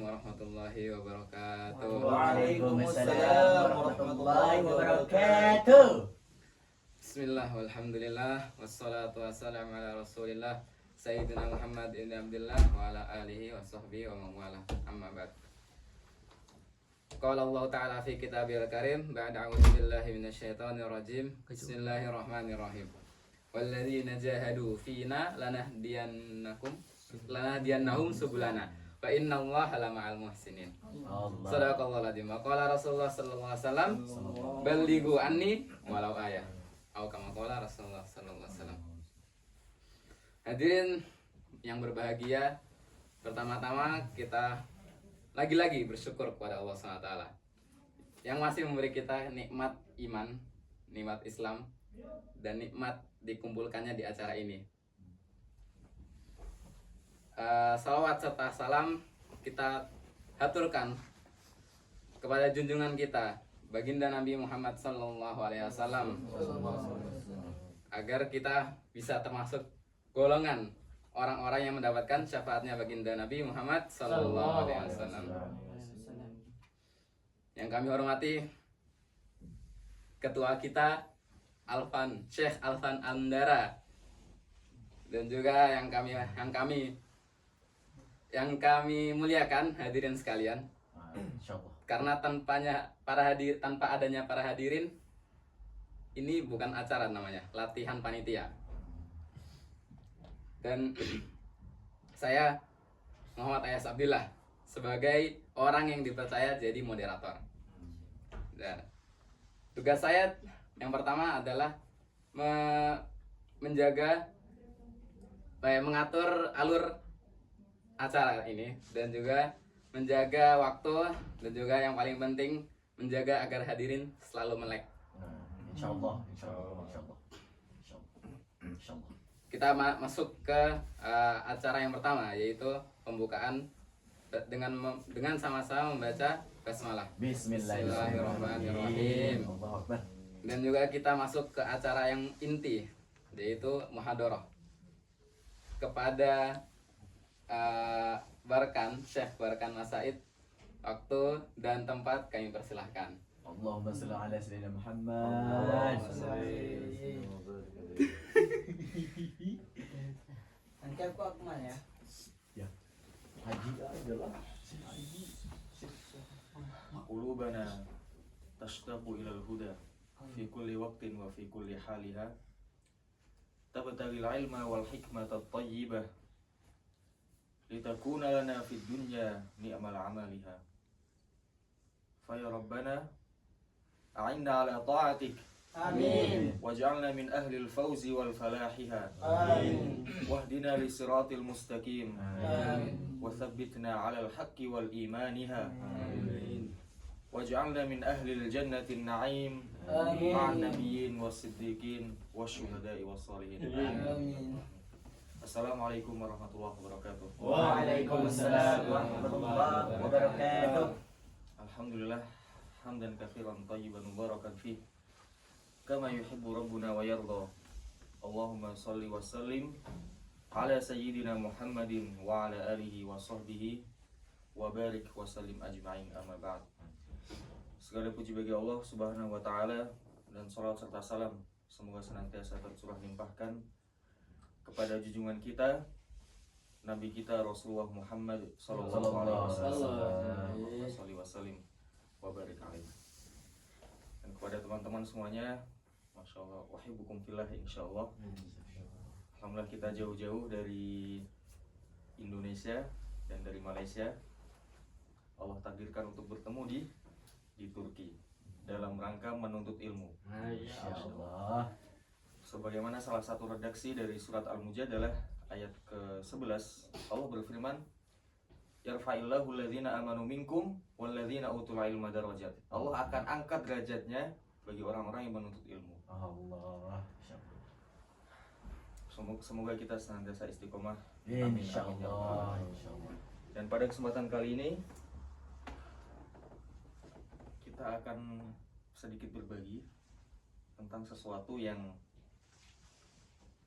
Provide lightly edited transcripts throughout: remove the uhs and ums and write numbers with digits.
warahmatullahi wabarakatuh. Waalaikumsalam warahmatullahi wabarakatuh. Bismillah, walhamdulillah, wassalatu wassalamu ala rasulillah Sayyidina Muhammad ibn Abdullah wa ala alihi wa sahbihi wa mawala. Amma ba'd. Qala Allah Ta'ala fi kitabil karim ba'da a'udzu billahi minasyaitonir rajim. Bismillahirrahmanirrahim. Walladzina jahadu fina lanahdiyannahum subulana wa innallaha lama'al muhsinin. Sadaqallahul adzim. Wa qala Rasulullah sallallahu alaihi wasallam, "Ballighu anni walau ayah." Atau kama qala Rasulullah sallallahu alaihi wasallam. Hadirin yang berbahagia, pertama-tama kita lagi-lagi bersyukur kepada Allah SWT yang masih memberi kita nikmat iman, nikmat Islam, dan nikmat dikumpulkannya di acara ini. Salawat serta salam kita haturkan kepada junjungan kita baginda Nabi Muhammad sallallahu alaihi wasallam agar kita bisa termasuk golongan orang-orang yang mendapatkan syafaatnya baginda Nabi Muhammad sallallahu alaihi wasallam. Yang kami hormati ketua kita Syekh Alfan Andara, dan juga yang kami muliakan hadirin sekalian. Karena tanpa adanya para hadirin, ini bukan acara namanya, latihan panitia. Dan saya Muhammad Ayas Abdillah sebagai orang yang dipercaya jadi moderator. Dan tugas saya yang pertama adalah mengatur alur acara ini, dan juga menjaga waktu, dan juga yang paling penting menjaga agar hadirin selalu melek. Insyaallah. Kita masuk ke acara yang pertama, yaitu pembukaan dengan sama-sama membaca basmalah. Bismillahirrahmanirrahim. Dan juga kita masuk ke acara yang inti, yaitu muhadharah kepada Syekh Barkan Masaid. Waktu dan tempat kami persilahkan. Allahumma shalli ala sayyidina Muhammad. Nanti aku kemana ya? Ya. Haji adalah qulubana tashtaqu ila al-huda fi kulli waqtin wa fi kulli haliha tabtaghi al-ilma wal hikmata at-tayyibah litakuna lana fid dunya ni'mal 'amaliha fa ya rabbana a'inna ala ta'atik. Amin. Waj'alna min ahli al-fawzi wal falahiha. Amin. Wahdina li siratil mustaqim. Amin. Wa thabbitna 'ala al-haqqi wal imaniha. Amin. Waj'alna min ahli al-jannati an-na'im. Amin. Ma'an nabiyyin was-siddiqin wasyuhada'i was-salihin. Amin. Assalamualaikum warahmatullahi wabarakatuh. Waalaikumsalam warahmatullahi wabarakatuh. Alhamdulillah hamdan katsiran thayyiban mubarakan fih kama yuhibbu rabbuna wa yarda. Allahumma shalli wa sallim ala sayyidina Muhammadin wa ala alihi wa sahbihi wa barik wa sallim ajma'in, amma ba'd. Segala puji bagi Allah Subhanahu wa taala, dan salawat serta salam semoga senantiasa tercurah limpahkan kepada junjungan kita, Nabi kita Rasulullah Muhammad sallallahu alaihi wasallam wa barik alaihi. Dan kepada teman-teman semuanya, Masya Allah, wahibbukum fillah insyaallah. Alhamdulillah kita jauh-jauh dari Indonesia dan dari Malaysia. Allah takdirkan untuk bertemu di Turki dalam rangka menuntut ilmu. Insyaallah. Sebagaimana salah satu redaksi dari surat Al-Mujadalah ayat ke-11, Allah berfirman, yarfa'illahu alladhina amanu minkum walladhina utul ilma darajat. Allah akan angkat derajatnya bagi orang-orang yang menuntut ilmu. Allah. Semoga kita senantiasa istiqomah. Insyaallah. Dan pada kesempatan kali ini kita akan sedikit berbagi tentang sesuatu yang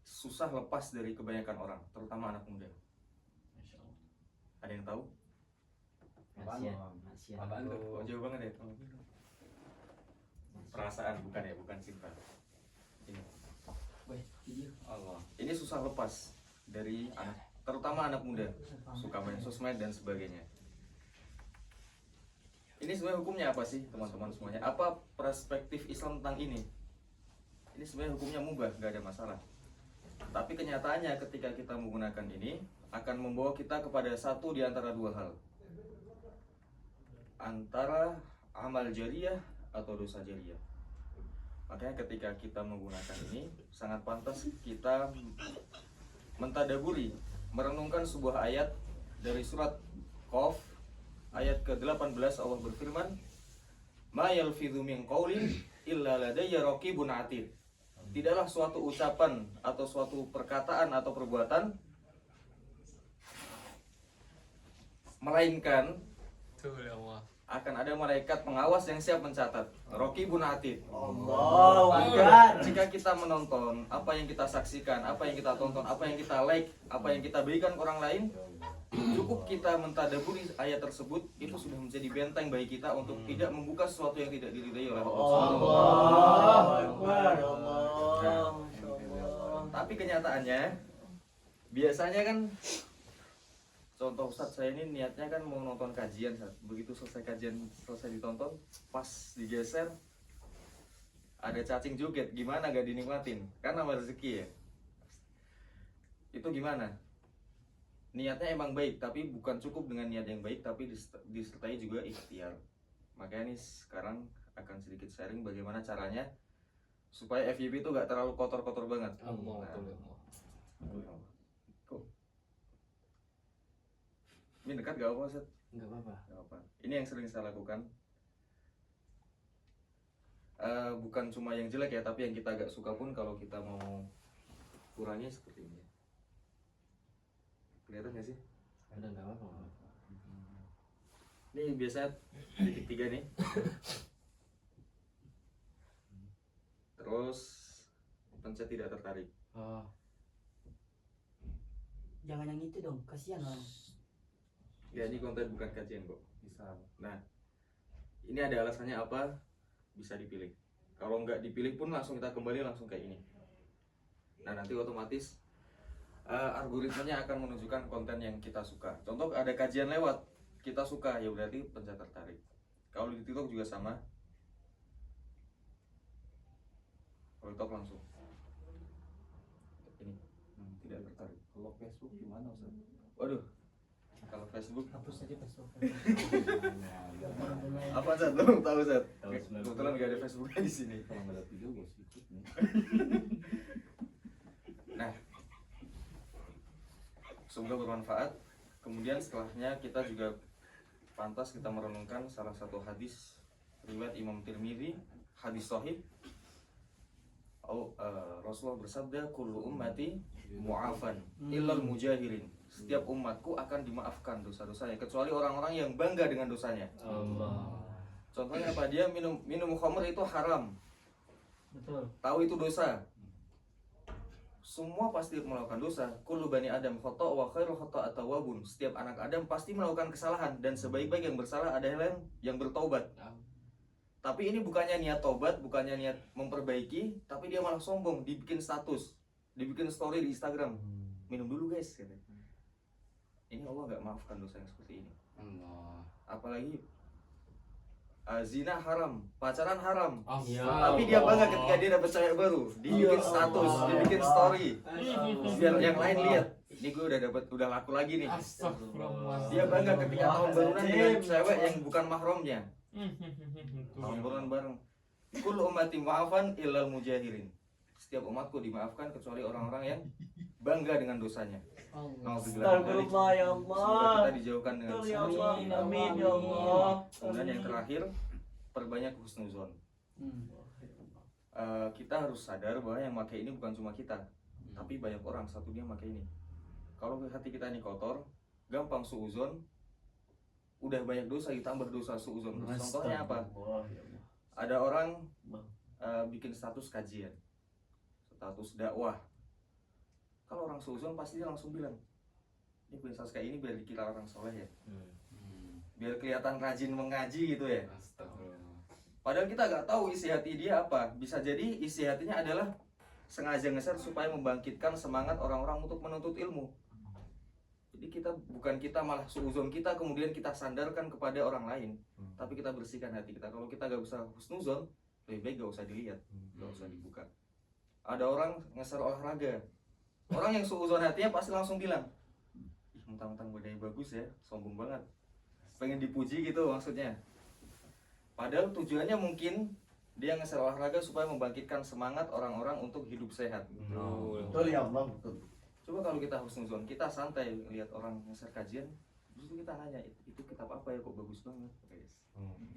susah lepas dari kebanyakan orang, terutama anak muda. Ada yang tahu? Apaan tuh? Oh, jauh banget ya. Perasaan bukan ya, bukan sifat. Ini. Allah. Ini susah lepas dari anak, terutama anak muda, suka main sosmed dan sebagainya. Ini sebenarnya hukumnya apa sih, teman-teman semuanya? Apa perspektif Islam tentang ini? Ini sebenarnya hukumnya mubah, nggak ada masalah. Tapi kenyataannya ketika kita menggunakan ini akan membawa kita kepada satu di antara dua hal. Antara amal jariyah atau dosa jariyah. Makanya ketika kita menggunakan ini sangat pantas kita mentadaburi, merenungkan sebuah ayat dari surat Qaf ayat ke-18. Allah berfirman, "Ma yalfidhu min qaulin illa ladayya raqibun atid." Tidaklah suatu ucapan atau suatu perkataan atau perbuatan melainkan akan ada malaikat pengawas yang siap mencatat. Raqibun atid. Allahu Akbar. Jika kita menonton apa yang kita saksikan, apa yang kita tonton, apa yang kita like, apa yang kita berikan ke orang lain, cukup kita mentadaburi ayat tersebut, itu sudah menjadi benteng bagi kita untuk tidak membuka sesuatu yang tidak diridai oleh Allah. Allahu Akbar. Allah. Tapi kenyataannya biasanya kan, contoh Ustadz, saya ini niatnya kan mau nonton kajian, Ustadz. Begitu selesai kajian, selesai ditonton, pas digeser ada cacing joget, gimana gak dinikmatin? Kan nama rezeki ya. Itu gimana? Niatnya emang baik, tapi bukan cukup dengan niat yang baik, tapi disertai juga ikhtiar. Makanya nih sekarang akan sedikit sharing bagaimana caranya supaya FYP itu gak terlalu kotor-kotor banget. Kok? Ini dekat gak apa, Ustaz? Enggak apa-apa. Gak apa. Ini yang sering saya lakukan. Bukan cuma yang jelek ya, tapi yang kita agak suka pun kalau kita mau kurangnya seperti ini. Kelihatan gak sih? Udah enggak apa-apa. Ini biasa titik 3 nih. Terus pencet tidak tertarik. Oh, Jangan yang itu dong, kasihan orang. Ya, ini konten bukan kajian kok. Bisa. Nah, ini ada alasannya apa? Bisa dipilih. Kalau nggak dipilih pun langsung kita kembali langsung kayak ini. Nah, nanti otomatis algoritmanya akan menunjukkan konten yang kita suka. Contoh ada kajian lewat, kita suka, ya berarti pencet tertarik. Kalau di TikTok juga sama. Kalau TikTok langsung. Ini tidak tertarik. kalau Facebook gimana, Ustaz? Waduh. Kalau Facebook Hapus aja Facebook. apa, Zat? Lo tahu, Zat? Tahu sebenarnya. Kebetulan nggak ada Facebooknya di sini. Kalau nggak ada video gue ikut nih. Nah, semoga bermanfaat. Kemudian setelahnya kita juga pantas kita merenungkan salah satu hadis riwayat Imam Tirmidzi, hadis sahih. Rasulullah bersabda, kullu ummati mu'afan illal mujahirin. Setiap umatku akan dimaafkan dosa-dosanya kecuali orang-orang yang bangga dengan dosanya. Allah. Contohnya apa? Dia minum khamr itu haram. Betul. Tahu itu dosa. Semua pasti melakukan dosa. Kullu bani Adam khata' wa khairu khata' at-tawwabun. Setiap anak Adam pasti melakukan kesalahan dan sebaik-baik yang bersalah adalah yang bertaubat. Tapi ini bukannya niat tobat, bukannya niat memperbaiki, tapi dia malah sombong, dibikin status, dibikin story di Instagram. Minum dulu, guys, katanya. Ini Allah nggak maafkan dosa yang seperti ini. Allah. Apalagi zina haram, pacaran haram. Ya Tapi dia bangga ketika dia dapat cewek baru, dibikin status, dibikin story, biar yang lain lihat. Ini gue udah laku lagi nih. Dia bangga ketika tahun baruan dengan cewek yang bukan mahramnya. Tahun baruan bareng. Kul ummati ma'afan illal mujahirin. Setiap umatku dimaafkan kecuali orang-orang yang bangga dengan dosanya. Astagfirullah ya Semoga Allah. kita dijauhkan dengan Betul ya semua. Allah. Amin ya Allah. Kemudian yang terakhir, perbanyak husnuzon. Kita harus sadar bahwa yang pakai ini bukan cuma kita, tapi banyak orang satu dia pakai ini. Kalau hati kita ini kotor, gampang suuzon, udah banyak dosa ditambah dosa suuzon. Contohnya apa? Ada orang bikin status kajian, status dakwah. Kalau orang suuzon pasti dia langsung bilang, ini punya status kayak ini biar dikira orang soleh ya. biar kelihatan rajin mengaji gitu ya. Astagfirullah. Padahal kita nggak tahu isi hati dia apa. Bisa jadi isi hatinya adalah sengaja nge-share supaya membangkitkan semangat orang-orang untuk menuntut ilmu. Jadi bukan kita malah suuzon kita kemudian kita sandarkan kepada orang lain, tapi kita bersihkan hati kita. Kalau kita gak bisa husnuzon, lebih baik gak usah dilihat, gak usah dibuka. Ada orang nge-share olahraga, orang yang suuzon hatinya pasti langsung bilang, ih mentang-mentang badannya bagus ya, sombong banget, pengen dipuji gitu maksudnya. Padahal tujuannya mungkin dia nge-share olahraga supaya membangkitkan semangat orang-orang untuk hidup sehat. Betul ya Allah, betul. Coba kalau kita husnuzon, kita santai lihat orang nge-share kajian, justru kita nanya, itu kitab apa ya kok bagus banget?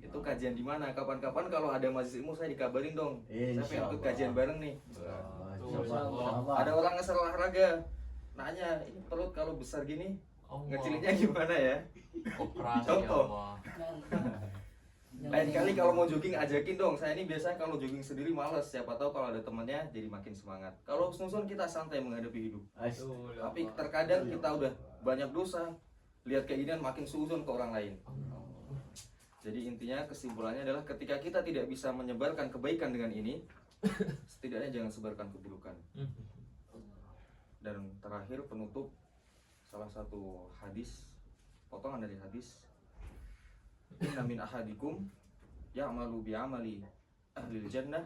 Itu kajian di mana? Kapan-kapan kalau ada majelis ilmu saya dikabarin dong. Saya pengen ikut kajian bareng nih. Ada orang nge-share olahraga, nanya, ini perut kalau besar gini, ngecilinnya gimana ya? Operasi Contoh. Allah. Lain kali kalau mau jogging ajakin dong. Saya ini biasanya kalau jogging sendiri males. Siapa tahu kalau ada temennya jadi makin semangat. Kalau husnuzon kita santai menghadapi hidup. Tapi terkadang kita udah banyak dosa, lihat keinginan makin suuzon ke orang lain. Jadi intinya kesimpulannya adalah ketika kita tidak bisa menyebarkan kebaikan dengan ini, setidaknya jangan sebarkan keburukan. Dan terakhir penutup salah satu hadis, potongan dari hadis. Inna min ahadikum ya'malu bi'amali ahlil jannah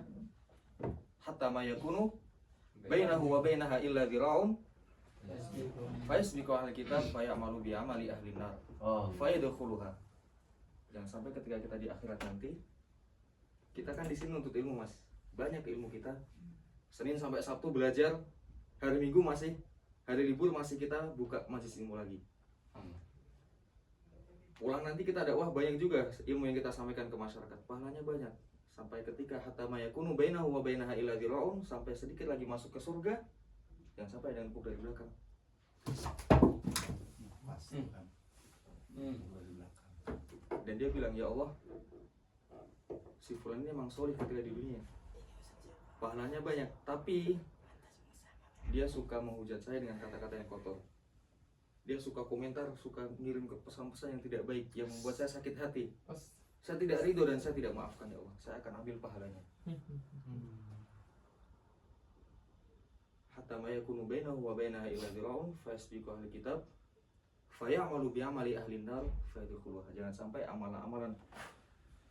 hatta ma yakunu bainahu wa bainaha illa dhira'un fayasbiqu ahli kitab fayamalu bi'amali ahli nar fayadkhuluha. Jangan sampai ketika kita di akhirat nanti, kita kan di sini untuk ilmu Mas. Banyak ilmu kita. Senin sampai Sabtu belajar, hari Minggu masih, hari libur masih kita buka majelis ilmu lagi. Pulang nanti kita dakwah banyak juga ilmu yang kita sampaikan ke masyarakat, pahalanya banyak. Sampai ketika hatta mayakunu bainahu wa bainaha illa dhira'un, sampai sedikit lagi masuk ke surga, jangan sampai ada yang nepuk dari belakang. Dan dia bilang, ya Allah, si fulan ini emang solih ketika di dunia, pahalanya banyak, tapi dia suka menghujat saya dengan kata-kata yang kotor. Dia suka komentar, suka ngirim ke pesan-pesan yang tidak baik, yang membuat saya sakit hati. Saya tidak ridho dan saya tidak maafkan, ya Allah. Saya akan ambil pahalanya. Hatta ma yakunu bainahu wa bainaha illa dhira'un fayasbiqu ahli kitab fayamalu bi'amali ahli nar fayadkhuluha. Jangan sampai amalan-amalan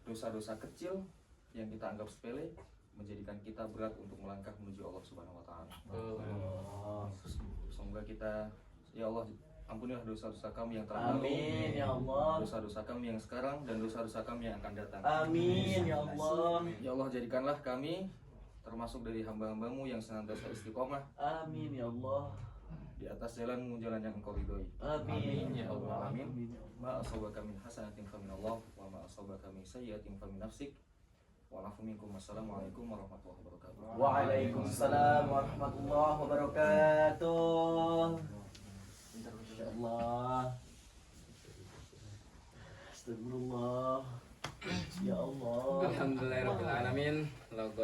dosa-dosa kecil yang kita anggap sepele menjadikan kita berat untuk melangkah menuju Allah Subhanahu wa taala. Semoga kita, ya Allah, ampunilah dosa-dosa kami yang telah lalu. Amin ya Allah. Dosa-dosa kami yang sekarang dan dosa-dosa kami yang akan datang. Amin ya Allah. Ya Allah, jadikanlah kami termasuk dari hamba-hambamu yang senantiasa istiqomah Amin ya Allah. di atas jalan yang Engkau ridhoi. Amin ya Allah. Amin. Ma asabaka min hasanatin fa min Allah wa ma asabaka min sayyi'atin fa min nafsik. Wa lafu minkum. Wassalamualaikum warahmatullahi wabarakatuh. Waalaikumsalam warahmatullahi wabarakatuh. Ya Allah. Astagfirullah. Ya Allah. Alhamdulillahirabbil alamin. Logo